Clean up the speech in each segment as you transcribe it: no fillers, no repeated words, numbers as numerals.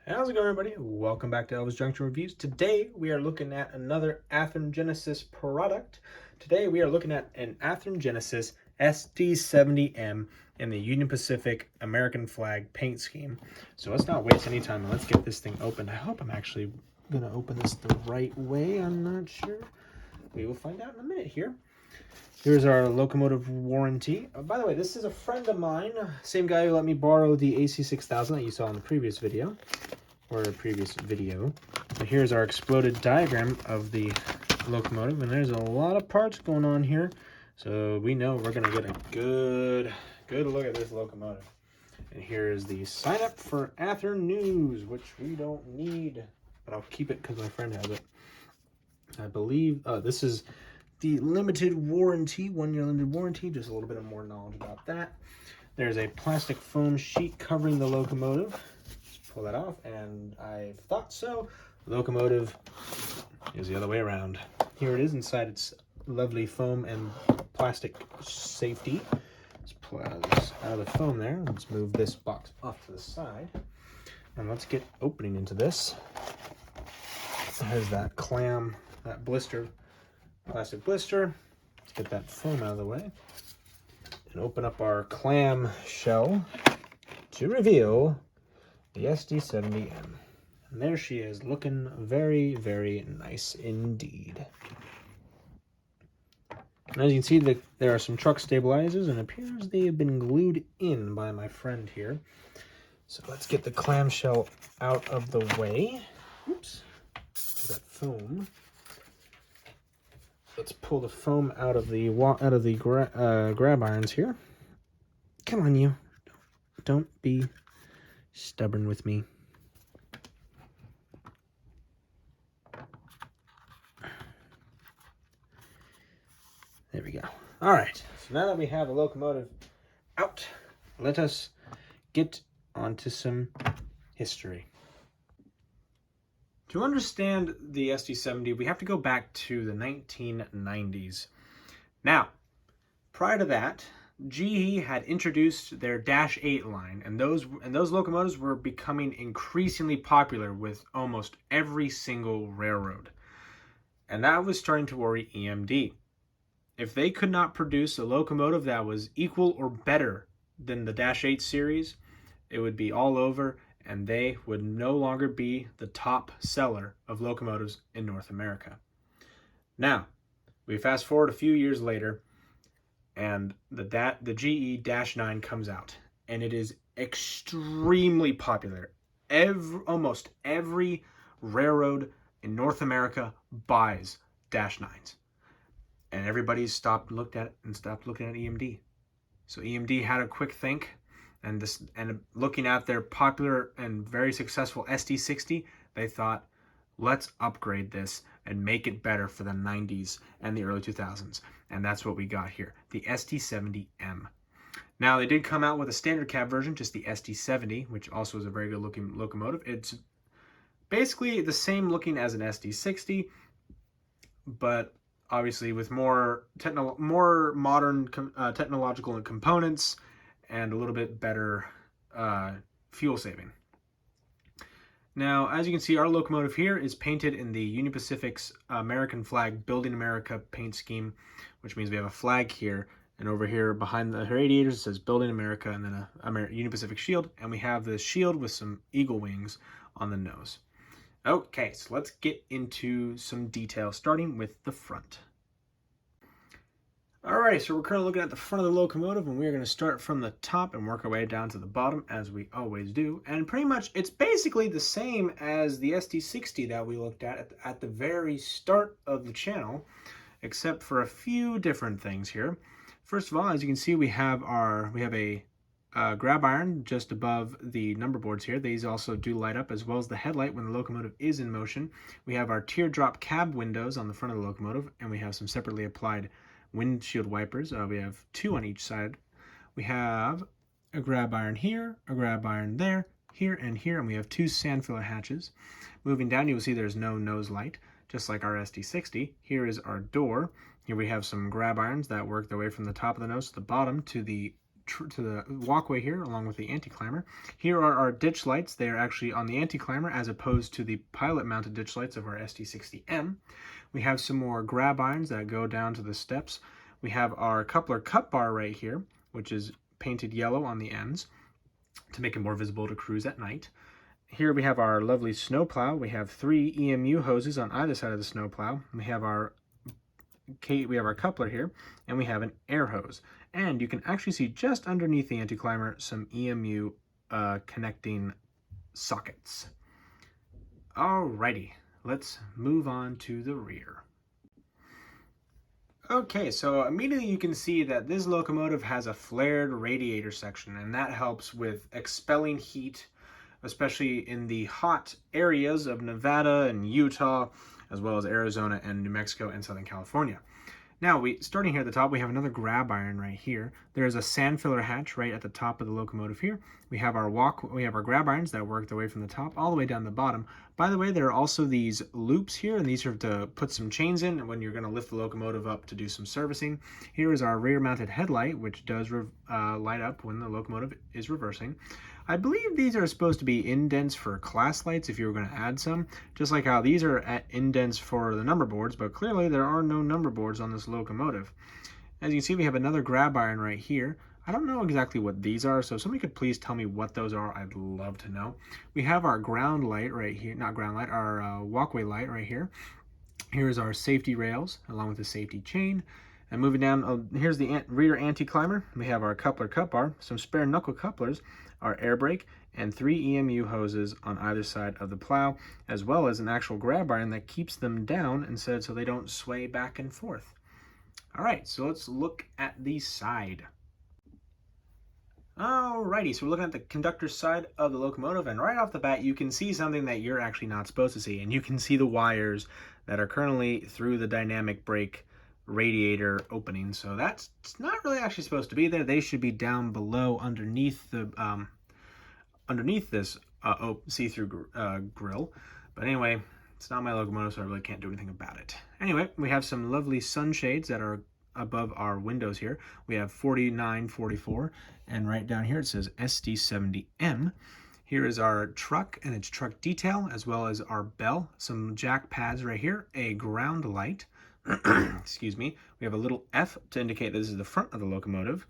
How's it going, everybody? Welcome back to Elvis Junction Reviews. Today we are looking at another Athearn Genesis product. Today we are looking at an Athearn Genesis SD70M in the Union Pacific American flag paint scheme. So let's not waste any time and let's get this thing opened. I hope I'm actually going to open this the right way. I'm not sure. We will find out in a minute here. Here's our locomotive warranty. By the way, this is a friend of mine, same guy who let me borrow the AC6000 that you saw in the previous video. So here's our exploded diagram of the locomotive, and there's a lot of parts going on here. So we know we're gonna get a good look at this locomotive. And here's the sign up for Athearn News, which we don't need, but I'll keep it because my friend has it. I believe this is the limited warranty, 1 year limited warranty, just a little bit of more knowledge about that. There's a plastic foam sheet covering the locomotive. Pull that off, and I thought so. The locomotive is the other way around. Here it is inside its lovely foam and plastic safety. Let's pull this out of the foam there. Let's move this box off to the side, and let's get opening into this. There's that clam, that blister, plastic blister. Let's get that foam out of the way and open up our clam shell to reveal the SD70M. And there she is, looking very, very nice indeed. And as you can see, there are some truck stabilizers, and it appears they have been glued in by my friend here. So let's get the clamshell out of the way. Oops, that foam. Let's pull the foam out of the grab irons here. Come on, you. Don't be stubborn with me. There we go. All right, so now that we have the locomotive out, let us get onto some history. To understand the SD70, we have to go back to the 1990s. Now, prior to that, GE had introduced their Dash 8 line, and those locomotives were becoming increasingly popular with almost every single railroad. And that was starting to worry EMD. If they could not produce a locomotive that was equal or better than the Dash 8 series, it would be all over, and they would no longer be the top seller of locomotives in North America. Now, we fast forward a few years later, and the GE Dash 9 comes out, and it is extremely popular. Almost every railroad in North America buys Dash 9s, and everybody stopped looking at EMD. So EMD had a quick think, and looking at their popular and very successful SD60, they thought, let's upgrade this and make it better for the 90s and the early 2000s. And that's what we got here, the SD70M. Now, they did come out with a standard cab version, just the SD70, which also is a very good looking locomotive. It's basically the same looking as an SD60, but obviously with more modern technological components and a little bit better fuel saving. Now, as you can see, our locomotive here is painted in the Union Pacific's American flag, Building America paint scheme, which means we have a flag here, and over here behind the radiators it says Building America, and then a Union Pacific shield, and we have the shield with some eagle wings on the nose. Okay, so let's get into some detail, starting with the front. Alright, so we're currently looking at the front of the locomotive, and we're going to start from the top and work our way down to the bottom, as we always do. And pretty much, it's basically the same as the SD60 that we looked at the very start of the channel, except for a few different things here. First of all, as you can see, we have a grab iron just above the number boards here. These also do light up, as well as the headlight when the locomotive is in motion. We have our teardrop cab windows on the front of the locomotive, and we have some separately applied windshield wipers. We have 2 on each side. We have a grab iron here, a grab iron there, here, and we have 2 sand filler hatches. Moving down, you will see there's no nose light, just like our SD60. Here is our door. Here we have some grab irons that work their way from the top of the nose to the bottom to the walkway here, along with the anti-climber. Here are our ditch lights. They are actually on the anti-climber as opposed to the pilot-mounted ditch lights of our SD60M. We have some more grab irons that go down to the steps. We have our coupler cut bar right here, which is painted yellow on the ends to make it more visible to crews at night. Here we have our lovely snowplow. We have 3 EMU hoses on either side of the snowplow. We have our coupler here, and we have an air hose. And you can actually see just underneath the anti-climber some EMU connecting sockets. Alrighty, let's move on to the rear. Okay, so immediately you can see that this locomotive has a flared radiator section, and that helps with expelling heat, especially in the hot areas of Nevada and Utah, as well as Arizona and New Mexico and Southern California. Now, starting here at the top, we have another grab iron right here. There's a sand filler hatch right at the top of the locomotive here. We have our grab irons that work their way from the top all the way down the bottom. By the way, there are also these loops here, and these are to put some chains in when you're going to lift the locomotive up to do some servicing. Here is our rear-mounted headlight, which does light up when the locomotive is reversing. I believe these are supposed to be indents for class lights if you were going to add some, just like how these are at indents for the number boards, but clearly there are no number boards on this locomotive. As you can see, we have another grab iron right here. I don't know exactly what these are, so if somebody could please tell me what those are, I'd love to know. We have our ground light right here, not ground light, our walkway light right here. Here's our safety rails along with the safety chain. And moving down, here's the rear anti-climber. We have our coupler cut bar, some spare knuckle couplers, our air brake, and 3 EMU hoses on either side of the plow, as well as an actual grab iron that keeps them down instead so they don't sway back and forth. All right, so let's look at the side. Alrighty, so we're looking at the conductor's side of the locomotive, and right off the bat, you can see something that you're actually not supposed to see, and you can see the wires that are currently through the dynamic brake radiator opening. So that's not really actually supposed to be there. They should be down below underneath the underneath this see-through grill. But anyway, it's not my locomotive, so I really can't do anything about it. Anyway, we have some lovely sunshades that are above our windows here. We have 4944, and right down here it says SD70M. Here is our truck and its truck detail, as well as our bell, some jack pads right here, a ground light. Excuse me. We have a little F to indicate this is the front of the locomotive.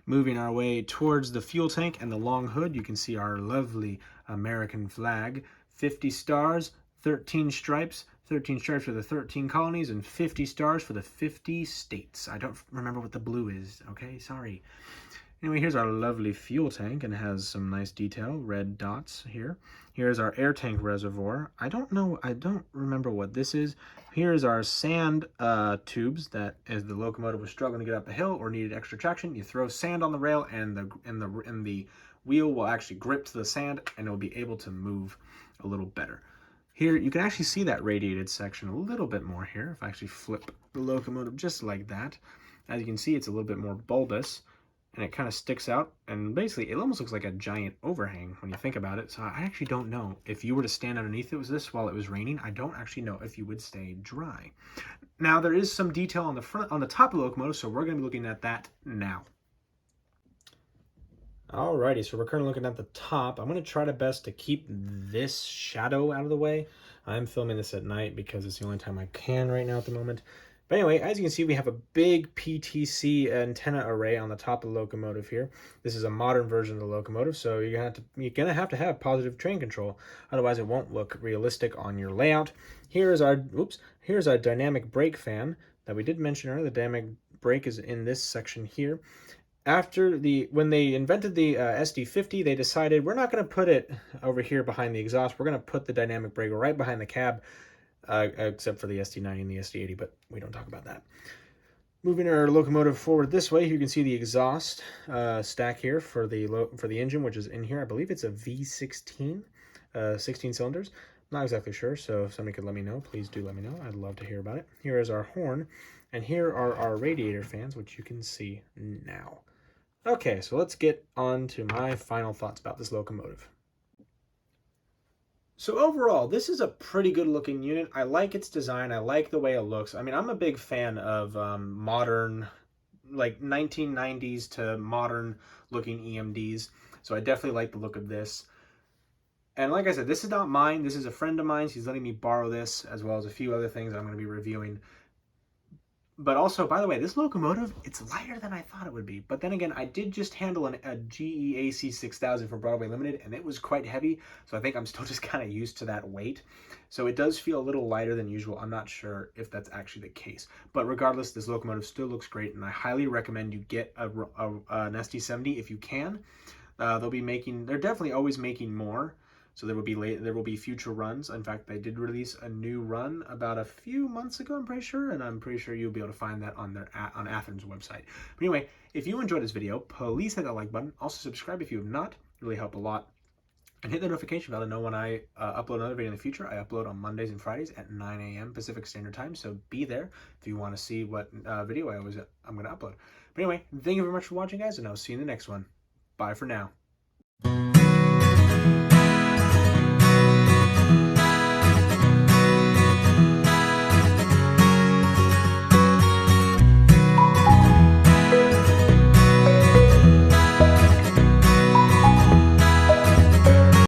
Moving our way towards the fuel tank and the long hood, you can see our lovely American flag. 50 stars, 13 stripes. 13 stripes for the 13 colonies and 50 stars for the 50 states. I don't remember what the blue is. Okay, sorry. Anyway, here's our lovely fuel tank, and it has some nice detail, red dots here. Here's our air tank reservoir. I don't remember what this is. Here's our sand tubes that, as the locomotive was struggling to get up a hill or needed extra traction, you throw sand on the rail, and the wheel will actually grip to the sand, and it will be able to move a little better. Here, you can actually see that radiated section a little bit more here. If I actually flip the locomotive just like that, as you can see, it's a little bit more bulbous, and it kind of sticks out, and basically it almost looks like a giant overhang when you think about it. So I actually don't know if you were to stand underneath this while it was raining. I don't actually know if you would stay dry. Now, there is some detail on the top of the locomotive, so we're going to be looking at that now. Alrighty, so we're currently looking at the top. I'm going to try to best to keep this shadow out of the way. I'm filming this at night because it's the only time I can right now at the moment. But anyway, as you can see, we have a big PTC antenna array on the top of the locomotive here. This is a modern version of the locomotive, so you're gonna have to have positive train control. Otherwise, it won't look realistic on your layout. Here's our dynamic brake fan that we did mention earlier. The dynamic brake is in this section here. When they invented the SD50, they decided we're not going to put it over here behind the exhaust. We're going to put the dynamic brake right behind the cab, except for the SD90 and the SD80, but we don't talk about that. Moving our locomotive forward this way, you can see the exhaust stack here for the engine, which is in here. I believe it's a V16, 16 cylinders. Not exactly sure, so if somebody could let me know, please do let me know. I'd love to hear about it. Here is our horn, and here are our radiator fans, which you can see now. Okay, so let's get on to my final thoughts about this locomotive. So overall, this is a pretty good looking unit. I like its design. I like the way it looks. I mean, I'm a big fan of modern like 1990s to modern looking EMDs. So I definitely like the look of this. And like I said, this is not mine. This is a friend of mine. He's letting me borrow this, as well as a few other things I'm going to be reviewing. But also, by the way, this locomotive, it's lighter than I thought it would be. But then again, I did just handle a GE 6000 from Broadway Limited, and it was quite heavy. So I think I'm still just kind of used to that weight. So it does feel a little lighter than usual. I'm not sure if that's actually the case. But regardless, this locomotive still looks great, and I highly recommend you get an SD70 if you can. They're definitely always making more. So there will be future runs. In fact, they did release a new run about a few months ago, I'm pretty sure, and I'm pretty sure you'll be able to find that on Athearn's website. But anyway, if you enjoyed this video, please hit that like button. Also subscribe if you have not. It really help a lot. And hit the notification bell to know when I upload another video in the future. I upload on Mondays and Fridays at 9 a.m. Pacific Standard Time, so be there if you want to see what video I'm going to upload. But anyway, thank you very much for watching, guys, and I'll see you in the next one. Bye for now.